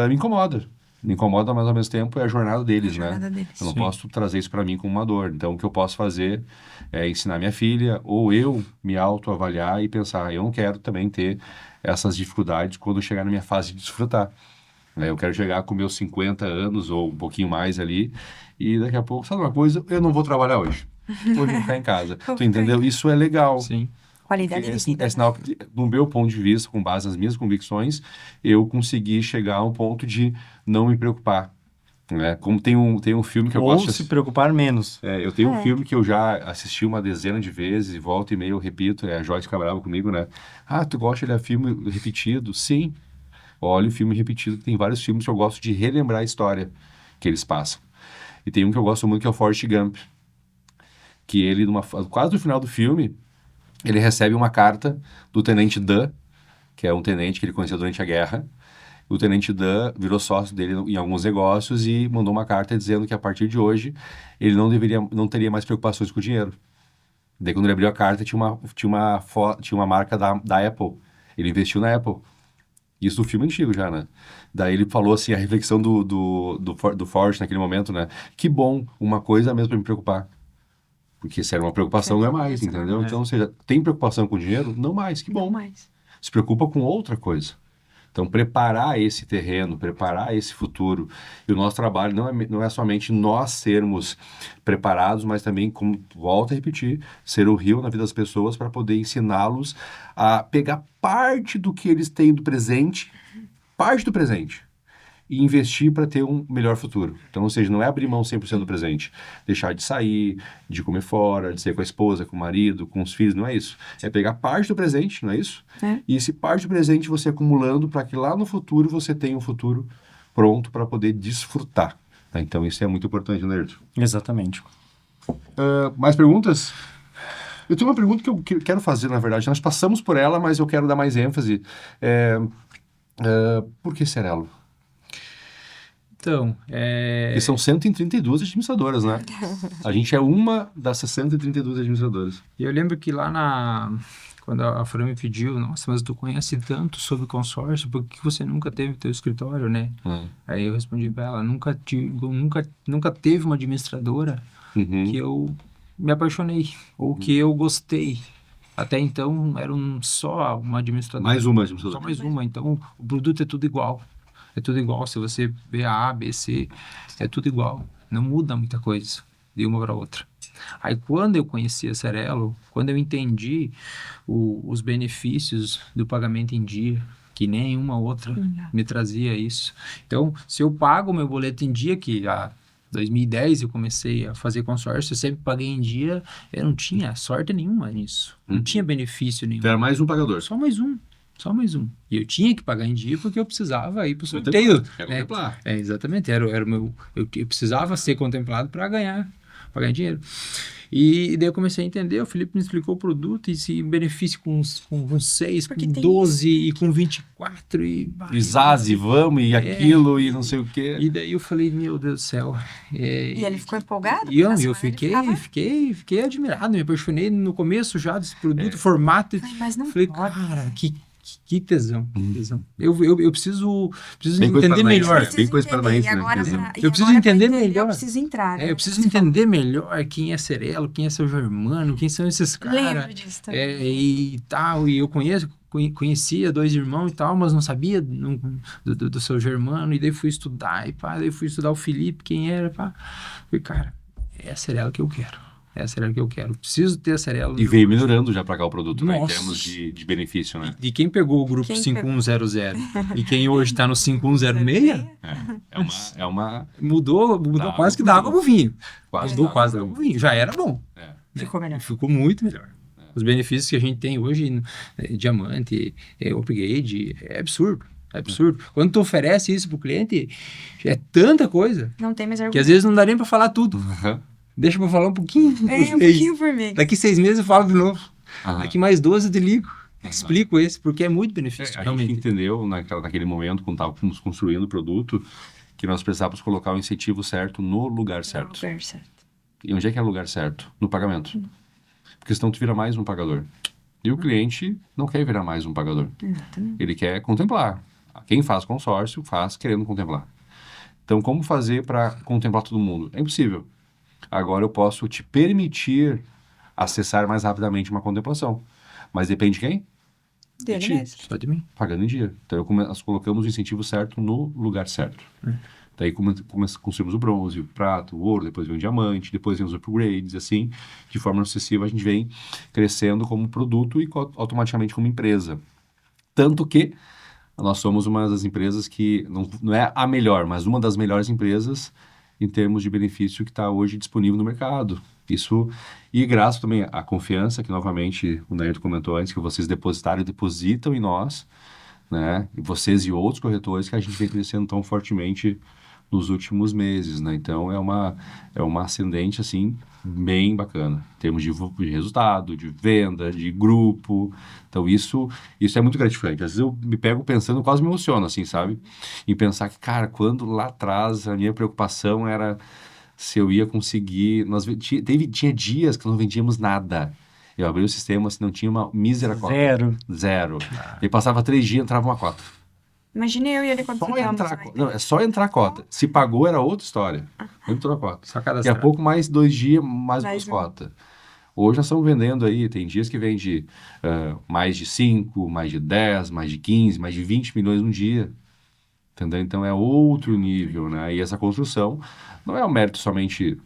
me incomoda. Me incomoda, mas ao mesmo tempo é a jornada deles, né? Eu não posso trazer isso para mim como uma dor. Então, o que eu posso fazer é ensinar minha filha ou eu me autoavaliar e pensar, eu não quero também ter essas dificuldades quando eu chegar na minha fase de desfrutar. né? Eu quero chegar com meus 50 anos ou um pouquinho mais ali e daqui a pouco, sabe uma coisa? Eu não vou trabalhar hoje. Hoje eu vou ficar em casa. Tu entendeu? Isso é legal.
Sim.
Qualidade de vida.
É sinal que, do meu ponto de vista, com base nas minhas convicções, eu consegui chegar a um ponto de não me preocupar. Né? Como tem um filme que eu
Ou
gosto...
se preocupar menos.
eu tenho um filme que eu já assisti uma dezena de vezes e volta e meia eu repito, a Joyce fica brava comigo, né? Ah, tu gosta de filme repetido? Sim. Olha o filme repetido, que tem vários filmes que eu gosto de relembrar a história que eles passam. E tem um que eu gosto muito que é o Forrest Gump, que ele, quase no final do filme, ele recebe uma carta do Tenente Dan, que é um tenente que ele conheceu durante a guerra. O Tenente Dan virou sócio dele em alguns negócios e mandou uma carta dizendo que a partir de hoje ele não teria mais preocupações com o dinheiro. Daí quando ele abriu a carta tinha uma marca da Apple. Ele investiu na Apple. Isso no filme antigo já, né? Daí ele falou assim, a reflexão do Forrest naquele momento, né? Que bom, uma coisa mesmo para me preocupar. Porque se era uma preocupação, não é mais, entendeu? Então, ou seja, tem preocupação com dinheiro? Não mais, que bom.
Não mais.
Se preocupa com outra coisa. Então, preparar esse terreno, preparar esse futuro. E o nosso trabalho não é somente nós sermos preparados, mas também, como volto a repetir, ser o rio na vida das pessoas para poder ensiná-los a pegar parte do que eles têm do presente, parte do presente, e investir para ter um melhor futuro. Então, ou seja, não é abrir mão 100% do presente. Deixar de sair, de comer fora, de sair com a esposa, com o marido, com os filhos, não é isso. É pegar parte do presente, não é isso?
É.
E esse parte do presente você acumulando para que lá no futuro você tenha um futuro pronto para poder desfrutar. Tá? Então, isso é muito importante, né, Lerdo?
Exatamente.
Mais perguntas? Eu tenho uma pergunta que eu quero fazer, na verdade. Nós passamos por ela, mas eu quero dar mais ênfase. Por que Cerelo?
Então,
Porque são 132 administradoras, né? A gente é uma das 132 administradoras.
E eu lembro que quando a Fran me pediu, nossa, mas tu conhece tanto sobre consórcio, por que você nunca teve teu escritório, né? Aí eu respondi pra ela, nunca teve uma administradora que eu me apaixonei, ou que eu gostei. Até então, era só uma administradora.
Mais uma administradora.
Só mais uma, então o produto é tudo igual. É tudo igual, se você vê A, B, C, é tudo igual. Não muda muita coisa de uma para outra. Aí quando eu conheci a Cerelo, quando eu entendi os benefícios do pagamento em dia, que nenhuma outra me trazia isso. Então, se eu pago o meu boleto em dia, que em 2010 eu comecei a fazer consórcio, eu sempre paguei em dia, eu não tinha sorte nenhuma nisso. Não tinha benefício nenhum.
Então era mais um pagador.
Só mais um. E eu tinha que pagar em dia porque eu precisava ir para o sorteio. Exatamente. Era o meu, eu precisava ser contemplado para pagar em dinheiro. E daí eu comecei a entender, o Felipe me explicou o produto e se benefício com 6,
Porque
com 12 e com 24 e
Zaz, e vamos, e aquilo, e não sei o quê.
E daí eu falei, meu Deus do céu.
E ele ficou empolgado?
E eu fiquei admirado, me apaixonei no começo já desse produto, formato.
Mas não
falei,
pode.
cara, que tesão, tesão. Eu preciso entender melhor.
Bem coisa paranaense, né?
Eu preciso entender melhor.
Eu preciso entrar.
Eu preciso entender melhor quem é Cerelo, quem é seu Germano, quem são esses caras.
Lembro disso também.
E tal, e eu conhecia 2 irmãos e tal, mas não sabia do seu Germano, e daí fui estudar, daí fui estudar o Felipe, quem era, Falei, cara, é a Cerelo que eu quero. É a Cerelo que eu quero. Preciso ter a Cerelo.
E veio melhorando já para cá o produto, né? Em
Nossa.
termos de benefício, né?
De quem pegou o grupo 5100 e quem hoje está no 5106,
É uma...
mudou quase que dá água pro vinho.
Mudou
quase dá água pro vinho. Já era bom.
Ficou melhor.
Ficou muito melhor. Os benefícios que a gente tem hoje, diamante, upgrade, é absurdo. É absurdo. Quando tu oferece isso pro cliente, é tanta coisa
Não tem mais argumento.
que às vezes não dá nem para falar tudo. Deixa eu falar um pouquinho.
Um pouquinho por mês.
Daqui 6 meses eu falo de novo. Daqui mais 12 eu te ligo. Explico esse, porque é muito benefício.
A gente entendeu naquele momento, quando estávamos construindo o produto, que nós precisávamos colocar o incentivo certo no lugar certo.
No lugar certo.
E onde é que é o lugar certo? No pagamento. Porque senão tu vira mais um pagador. E o cliente não quer virar mais um pagador.
Exatamente.
Ele quer contemplar. Quem faz consórcio, faz querendo contemplar. Então, como fazer para contemplar todo mundo? É impossível. Agora eu posso te permitir acessar mais rapidamente uma contemplação. Mas depende de quem?
Dele
ti.
mesmo.
Só de mim.
Pagando em dia. Então, nós colocamos o incentivo certo no lugar certo. Daí construímos o bronze, o prato, o ouro, depois vem o diamante, depois vem os upgrades, assim, de forma sucessiva a gente vem crescendo como produto e automaticamente como empresa. Tanto que nós somos uma das empresas que, não é a melhor, mas uma das melhores empresas em termos de benefício que está hoje disponível no mercado. Isso, e graças também à confiança que, novamente, o Neto comentou antes, que vocês depositaram e depositam em nós, né? E vocês e outros corretores que a gente vem crescendo tão fortemente nos últimos meses, né? Então, é uma ascendente, assim, bem bacana, em termos de resultado, de venda, de grupo. Então, isso é muito gratificante. Às vezes eu me pego pensando, quase me emociono, assim, sabe? Em pensar que, cara, quando lá atrás a minha preocupação era se eu ia conseguir... Tinha dias que não vendíamos nada. Eu abri o sistema, assim, não tinha uma mísera cota. Zero. E passava 3 dias, entrava uma cota.
Imagine eu e ele quando ficamos.
Não, é só entrar a cota. Se pagou, era outra história. Entrou a cota.
Só
Daqui a
cadastrar.
pouco, mais 2 dias, mais
Mais
2 cotas. Hoje nós estamos vendendo aí, tem dias que vende mais de 5, mais de 10, mais de 15, mais de 20 milhões num dia. Entendeu? Então é outro nível, né? E essa construção não é o mérito somente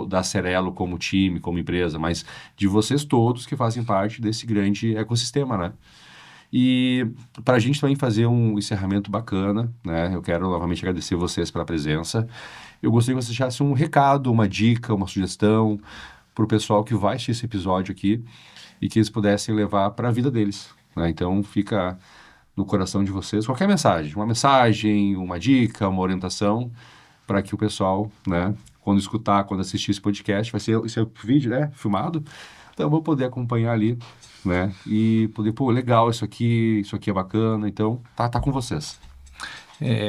da Cerelo como time, como empresa, mas de vocês todos que fazem parte desse grande ecossistema, né? E para a gente também fazer um encerramento bacana, né? Eu quero novamente agradecer vocês pela presença. Eu gostaria que vocês deixassem um recado, uma dica, uma sugestão para o pessoal que vai assistir esse episódio aqui e que eles pudessem levar para a vida deles, né? Então fica no coração de vocês qualquer mensagem, uma dica, uma orientação para que o pessoal, né, quando escutar, quando assistir esse podcast, vai ser esse vídeo, né, filmado, então eu vou poder acompanhar ali, né, e poder, legal, isso aqui é bacana, então tá com vocês.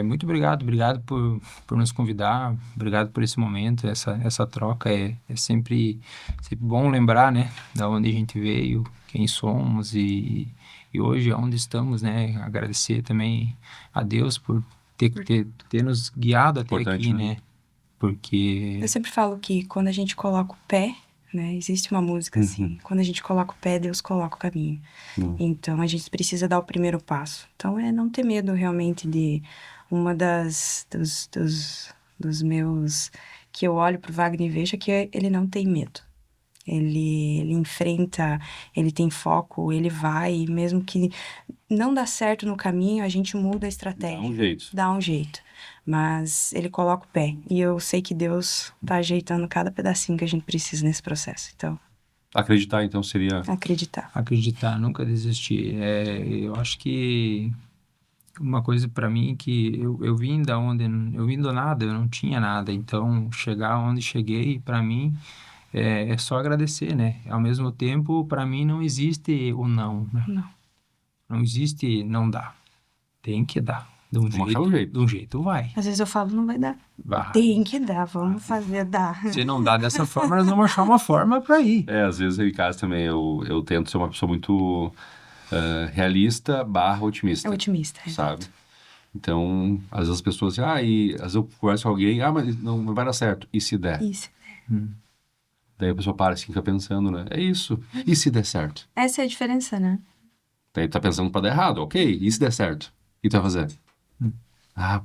Muito obrigado por nos convidar, obrigado por esse momento, essa troca, é sempre bom lembrar, né, da onde a gente veio, quem somos e hoje onde estamos, né, agradecer também a Deus por ter nos guiado até
Importante,
aqui,
né?
Porque...
Eu sempre falo que quando a gente coloca o pé, né, existe uma música assim, quando a gente coloca o pé, Deus coloca o caminho. Então, a gente precisa dar o primeiro passo. Então, é não ter medo realmente de uma dos meus... que eu olho pro Wagner e vejo que ele não tem medo. Ele enfrenta, ele tem foco, ele vai, mesmo que não dá certo no caminho, a gente muda a estratégia. Dá um jeito. Mas ele coloca o pé. E eu sei que Deus tá ajeitando cada pedacinho que a gente precisa nesse processo. Então...
Acreditar, então, seria...
Acreditar, nunca desistir. Eu acho que uma coisa para mim que eu vim do nada, eu não tinha nada. Então, chegar onde cheguei, para mim... É só agradecer, né? Ao mesmo tempo, para mim, não existe o não, né? Não existe não dá. Tem que dar. De um jeito vai.
Às vezes eu falo, não vai dar.
Vai.
Tem que dar, vamos fazer dar.
Se não dá dessa forma, nós vamos achar uma forma para ir.
Às vezes, em casa também, eu tento ser uma pessoa muito realista / otimista.
Otimista,
sabe? Então, às vezes as pessoas dizem, às vezes eu converso com alguém, mas não vai dar certo. E se der? Daí a pessoa para assim, fica pensando, né? É isso. E se der certo?
Essa é a diferença, né?
Daí tá pensando pra dar errado, ok. E se der certo? O que tu vai fazer?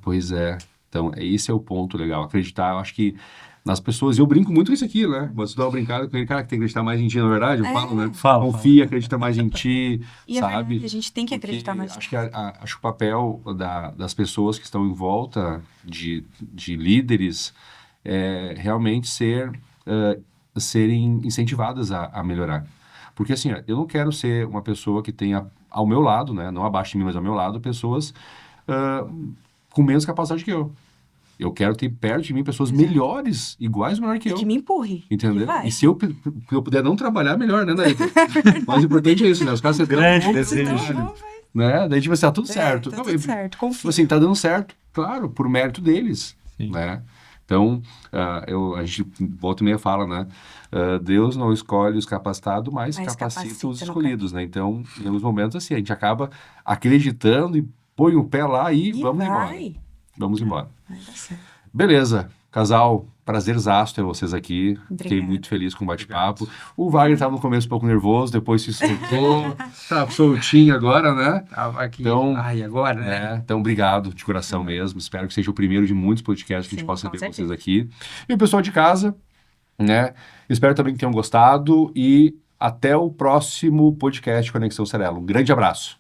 Pois é. Então, esse é o ponto legal. Acreditar, eu acho que nas pessoas... Eu brinco muito com isso aqui, né? Mas tu dá uma brincada com ele, cara, que tem que acreditar mais em ti, na verdade. Eu falo, né? Confia, acredita mais em ti,
e
sabe?
A gente tem que acreditar mais.
Acho que acho que o papel das pessoas que estão em volta de líderes é realmente serem incentivadas a melhorar. Porque, assim, eu não quero ser uma pessoa que tenha ao meu lado, né, não abaixo de mim, mas ao meu lado, pessoas com menos capacidade que eu. Eu quero ter perto de mim pessoas melhores, iguais ou melhor que eu.
Que me empurre.
Entendeu? E se eu puder não trabalhar, melhor, né, Daí? Mas o importante é isso, né? Os caras...
Grande desejo.
Né? Daí, tipo assim, tá tudo certo.
Tá tudo certo, confia.
Assim, tá dando certo, claro, por mérito deles, né? Então, a gente volta e meia fala, né? Deus não escolhe os capacitados, mas capacita os escolhidos, né? Então, em alguns momentos, assim, a gente acaba acreditando e põe o pé lá e vamos embora. Vamos embora.
Vai dar certo.
Beleza, casal, Prazerzaço ter vocês aqui. Fiquei
Obrigada.
muito feliz com o bate-papo. O Wagner estava no começo um pouco nervoso, depois se soltou. Tá soltinho agora, né?
Tava aqui.
Então,
Ai, agora, né?
Então, obrigado de coração mesmo. Espero que seja o primeiro de muitos podcasts que a gente
Sim,
possa
com
ver
certeza.
vocês aqui. E o pessoal de casa, né? Espero também que tenham gostado e até o próximo podcast Conexão Cerelo. Um grande abraço.